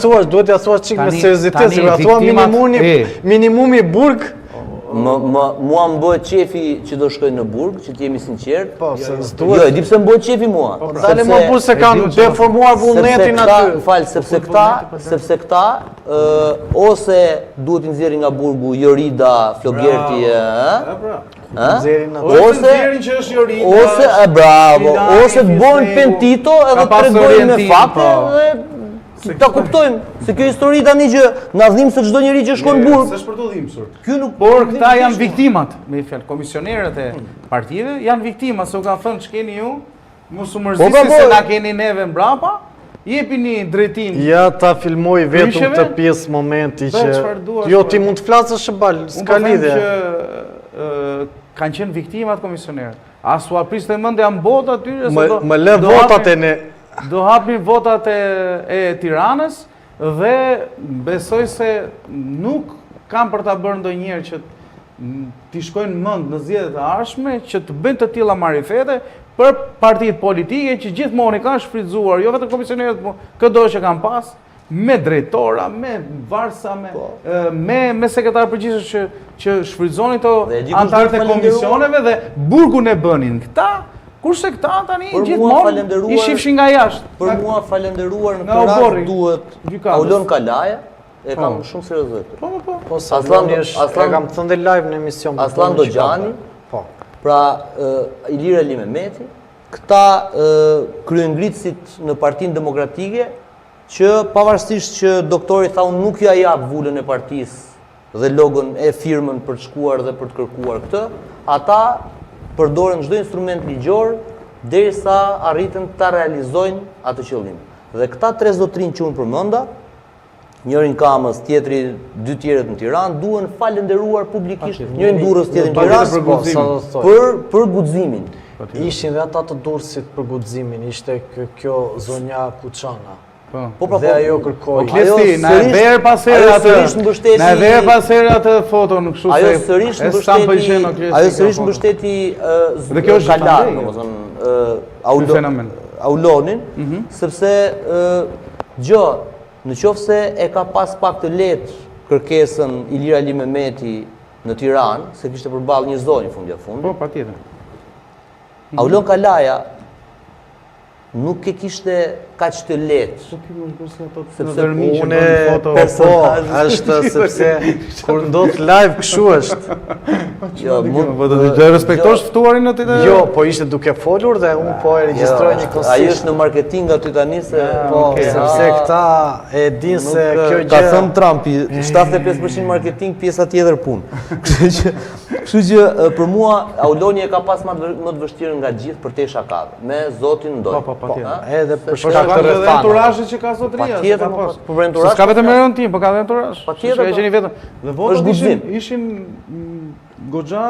thuash, duhet ja thuash çik me seriozitet, se ja thua minimumi burg. Mua më bëhet qefi që do shkoj në burg, që t'jemi sinqert. Po, se Jo, e di pse më bëhet qefi mua. Dale më burg se kanë deformuar vullnetin aty. Fal, sepse këta ose duhet i nxjerrin nga burgu Jorida, Flogerti, ose ose të bojnë pentito edhe të tregojnë me fakte dhe ta kuptojmë se kjo histori tani që na dhim se çdo njeri që shkon në burg. S'është për të dhimbur. Ky nuk por këta janë viktimat, me fjalë komisionerët e partive janë viktima, se u kanë thënë ç'keni ju, mos u mërzisni se na keni neve mbrapa. Jepini drejtim. Ja ta filmoj vetëm këtë pjesë momenti që jo ti mund të flasësh bal, s'ka lidhje. Kanë qenë viktimat komisionerët. As u apriste mendja mbot atyre se më lë votat e ne. Do hapin votat e Tiranës dhe besoj se nuk kanë për ta bërë ndonjëherë që t'i shkojnë mend në zgjedhjet e ardhshme që të bëjnë të tilla marifete për partitë politike që gjithmonë kanë shfrytzuar, jo vetëm komisionerët, por çdo që kanë pas, me drejtora, me varsa, me sekretar përgjithshëm që shfrytëzonin to anëtarët e komisioneve dhe burgun e bënin këta, kurse këta tani gjithmonë i shifshin nga jashtë. Për mua falenderuar në këtë rast duhet Aulon Kalaja, e kam shumë seriozisht. Po e kam thënë live në emision. Aslan Dogjani, pra Ilir Ali Mehmeti, këta kryengritësit në Partinë Demokratike, që pavarësisht që doktori tha unë nuk ja jap vulën e partisë dhe logon e firmën për të shkuar dhe për të kërkuar këtë, ata përdoren çdo instrument ligjor derisa arritën ta realizojnë atë qëllim. Dhe këta tre zotrinj që unë përmenda, njërin Kamës, tjetri dy tjerët në Tiranë, duhen falenderuar publikisht, njërin Durrës, tjetrin Tiranë për guximin. Ishin dhe ata të Durrësit për guximin, ishte kjo zonja Kuçana. Dhe ajo kërkoi. Klesti, na e verë pas herë atë foton kështu se. Ajo sërish mbështeti Kalar, domethënë Aulonin, sepse në qoftë se e ka pas pak të lehtë kërkesën Ilir Ali Mehmeti në Tiranë, se kishte përballë një zonjë fundja fundit. Po, patjetër. Aulon Kalaja nuk e kishte kaq të lehtë. Sepse unë është sepse kur ndodh live kështu është. Jo, do respektosh ftuarin aty të. Jo, po ishte duke folur dhe unë po e regjistroj një konsist. Ai është në marketing aty tani se sepse këta e din se kjo gjë ka thënë Trumpi, 75% marketing, pjesa tjetër punë. Kështu që për mua Auloni e ka pas më të vështirë nga gjithë për te shakave, me Zotin ndoj. Edhe për shkak të enturazhit që ka sotria. S'ka vetëm erën tim, po ka edhe enturazh. Patjetër. E gjeni vetëm. Dhe votat ishin goxha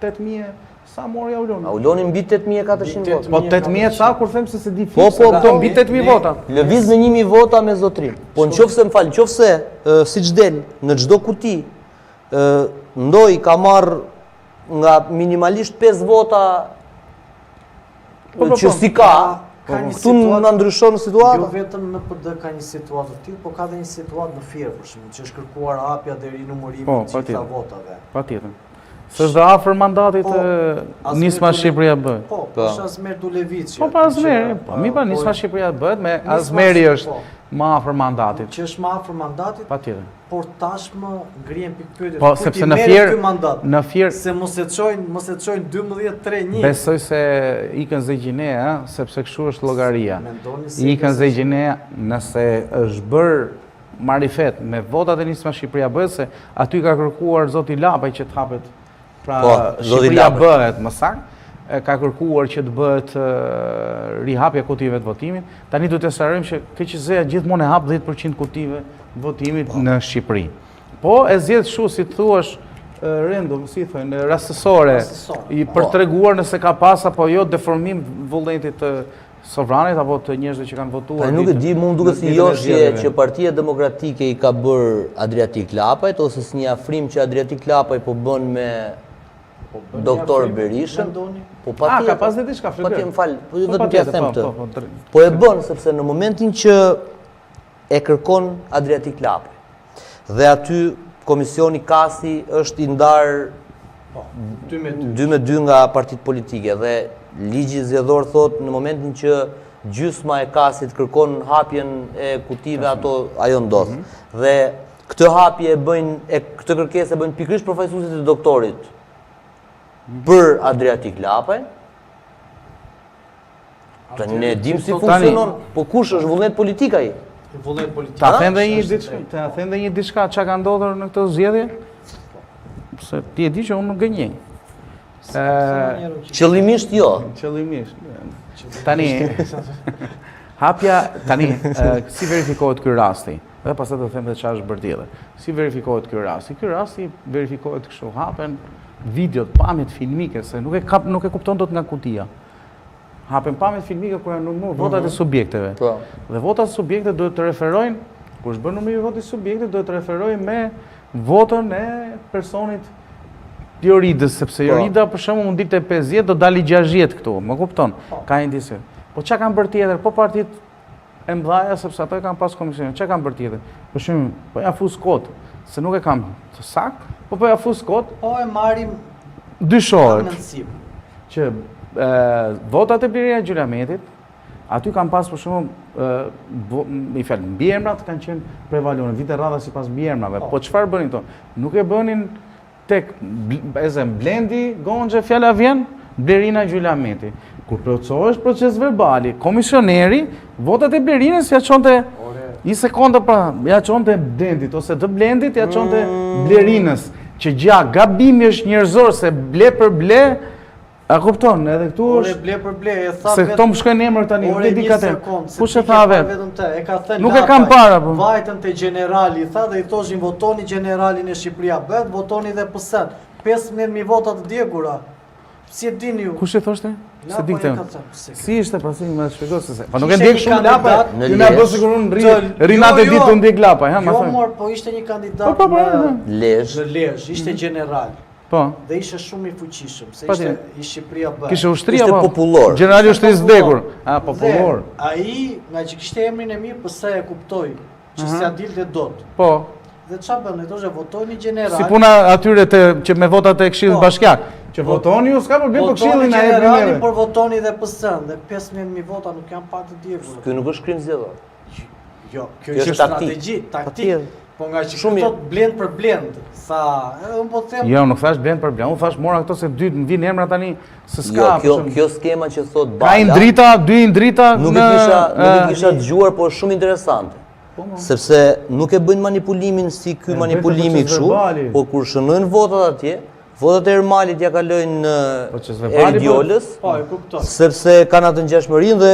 8000. Sa mori Auloni? Auloni mbi 8400 vota. Po 8000 sa kur them se se di fiks. Po mbi 8000 vota. Lëviz në 1000 vota me zotrim. Po nëse siç del në çdo kuti, ndoj ka marr nga minimalisht 5 vota që si ka, këtu na ndryshon situata. Jo vetëm në PD ka një situatë të tillë, po ka edhe një situatë në Fier për shembull, që është kërkuar hapja deri numërimi të gjitha votave. Patjetër. S'është dhe afër mandatit Nisma Shqipëria B. Po, është Azmer Dulevici. Po, Azmeri, po Nisma Shqipëria B, me Azmeri është më afër mandatit. Që është më afër mandatit? Patjetër. Por tashmë ngrihen pikpyetje. Po, sepse në Fier se mos e çojnë 12-3-1. Besoj se ikën Zegjinea, sepse kështu është llogaria. Ikën Zegjinea nëse është bër marifet me votat e Nisma Shqipëria B, se aty ka kërkuar zoti Lapaj që të hapet. Pra Shqipëria bëhet më saktë, ka kërkuar që të bëhet rihapja kutive të votimit. Tani duhet të sqarojmë që KQZ-ja gjithmonë e hap 10% kutive të votimit në Shqipëri. Po e zgjedh kështu si thuash random, si thonë, rastësore, për treguar nëse ka pas apo jo deformim vullnetit të sovranit apo të njerëzve që kanë votuar. Nuk e di, mund duket si joshje që Partia Demokratike i ka bër Adriatik Lapajt ose si një afrim që Adriatik Lapaj po bën me Doktor Berishën. Po patjetër. Ka pas diçka Patjetër, më fal, po vetëm t'ia them këtë. Po e bën sepse në momentin që e kërkon Adriatik Lapi. Dhe aty komisioni Kasi është i ndarë 2-2 nga partitë politike dhe ligji zgjedhor thot në momentin që gjysma e Kasit kërkon hapjen e kutive ajo ndodh. Dhe këtë hapje këtë kërkesë e bëjnë pikërisht përfaqësuesit e doktorit për Adriatik Lapaj. Ne dim si funksionon, po kush është vullnet politik ai? Vullnet politik. Ta them dhe një diçka çka ka ndodhur në këtë zgjedhje? Se ti e di që unë nuk gënjej. Qëllimisht jo. Qëllimisht. Tani si verifikohet ky rasti? Dhe pastaj do them edhe çfarë është bërë tjetër. Si verifikohet ky rasti? Ky rasti verifikohet kështu, hapen videot, pamjet filmike se nuk e kupton dot nga kutia. Hapen pamjet filmike kur janë numëruar votat e subjekteve. Dhe votat e subjekteve duhet të referojnë, kur është bërë numërimi i votit subjektit, duhet të referojnë me votën e personit Joridës, sepse Jorida për shembull mund dilte 50, do dali 60 këtu, më kupton? Ka indicie. Po çka kanë bërë tjetër? Po partitë e mëdha, sepse ato e kanë pas komisionin. Çka kanë bërë tjetër? Për shembull, po ja fus kod, se nuk e kam të sakt, po ja fus kod. Po e marrim dyshohet që votat e Bleria Gjylametit, aty kanë pas për shembull mbiemrat kanë qenë prevaluar, vite rradha sipas mbiemrave. Po çfarë bënin këto? Nuk e bënin tek Blendi Gonxhe, fjala vjen Blerina Gjylameti. Kur plotësohesh proces verbali, komisioneri votat e Blerinës ja çonte një sekondë pra, ja çonte Blendit ose të Blendit ja çonte Blerinës, që gabimi është njerëzor se ble për ble. A kupton, edhe këtu është ble për ble, e tha se këto më shkojnë emër tani, nuk e di katë. Kush e tha vetëm te, e ka thënë. Nuk e kam para po. Vajtën te generali, tha dhe i thoshin votoni generalin e Shqipëria bet, votoni dhe PS-n. 15.000 vota të djegura. Si e dini ju? Kush e thoshte? Se di këtë. Si ishte pasi më shpjegoj se. Po nuk e ndjek shumë Lapa. Ju na bë sikur unë rinatë ditë u ndjek Lapa, ha, më thon. Jo, po ishte një kandidat në Lezhë, ishte general. Po. Dhe ishte shumë i fuqishëm, se ishte i Shqipëria B. Kishte ushtria apo? Ishte popullor. Generali ushtrisë vdekur. Ah, popullor. Ai, nga që kishte emrin e mirë, pse e kuptoi që s'ia dilte dot. Po. Dhe çfarë bën? Thoshte votoni general. Si puna atyre që me votat e Këshillit Bashkiak. Që votoni ju s'ka problem, po Këshilli na jep neve. Por votoni dhe PS-n, dhe 15.000 vota nuk janë pa të djegur. Ky nuk është krim zgjedhor. Jo, kjo është strategji, taktik. Po nga që thot blend për blend, sa, edhe unë po të them. Jo, nuk thash blend për blend, unë thash mora këto se dy më vinë emra tani se s'ka. Jo, kjo skema që thot Bala. Ka indrita, dy indrita nuk e kisha dëgjuar, por shumë interesante. Sepse nuk e bëjnë manipulimin si ky manipulimi kështu, po kur shënojnë votat atje, votat e Ermalit ja kalojnë në Erdiolës, sepse kanë atë ngjashmërinë dhe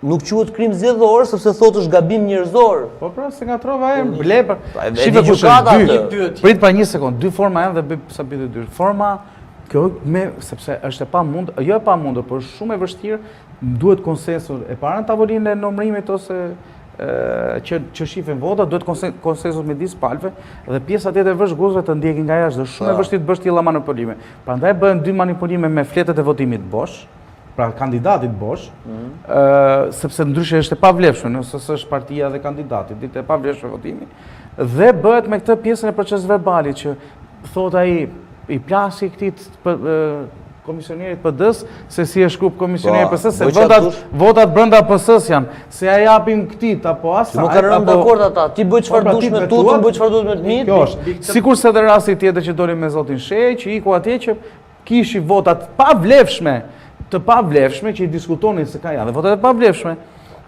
nuk quhet krim zgjedhor sepse thotë është gabim njerëzor. Po pra, se ngatrova ble. Shife dy. Prit pa një sekond, dy forma janë dhe bëj sa bëj dy. Forma kjo sepse është e pamundur, jo e pamundur, por shumë e vështirë, duhet konsensus e para në tavolinë e numërimit ose që shifen vota, duhet konsensus midis palëve dhe pjesa tjetër e vëzhguesve të ndjekin nga jashtë, dhe shumë e vështirë të bësh tilla manipulime. Prandaj bëhen dy manipulime me fletët e votimit bosh, pra kandidatit bosh, sepse ndryshe është e pavlefshme, nëse është partia dhe kandidatit, ditë e pavlefshme votimi, dhe bëhet me këtë pjesën e proces verbali që thot ai i plasi këtij komisionerit PD-s se si e shkrup komisioneri PS-s, se votat brenda PS-s janë, se ja japim këtit apo asaj. Nuk kanë rënë dakord ata. Ti bëj çfarë dush me tutën, bëj çfarë dush me të mit. Kjo është. Sikurse edhe rasti tjetër që doli me zotin Shej, që iku atje që kishi votat të pavlefshme që i diskutonin se ka janë, dhe votat e pavlefshme,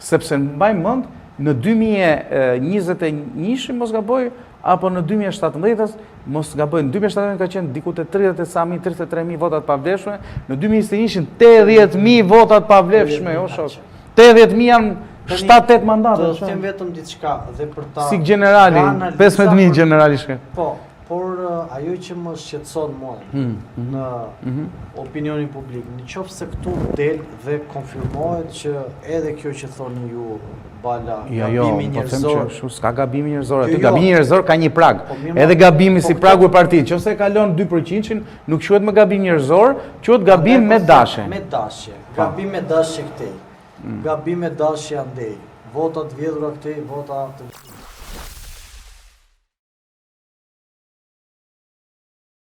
sepse mbaj mend në 2021 mos gaboj, apo në 2017 mos gaboj, në 2017 ka qenë diku te 33.000 votat pavlefshme, në 2021 80.000 votat pavlefshme, o shok. 80.000 janë 7-8 mandate. Do të them vetëm diçka dhe për ta. Si generali, 15.000 generali shkë. Po, por ajo që më shqetëson mua në opinionin publik, nëse këtu del dhe konfirmohet që edhe kjo që thoni ju Bala, gabimi njerëzor. Jo, s'ka gabimi njerëzor, aty gabimi njerëzor ka një prag. Edhe gabimi si pragu i partit, nëse kalon 2%, nuk quhet më gabim njerëzor, quhet gabim me dashje. Me dashje. Gabim me dashje këtej. Gabim me dashje andej. votat vjedhura këtej, vota të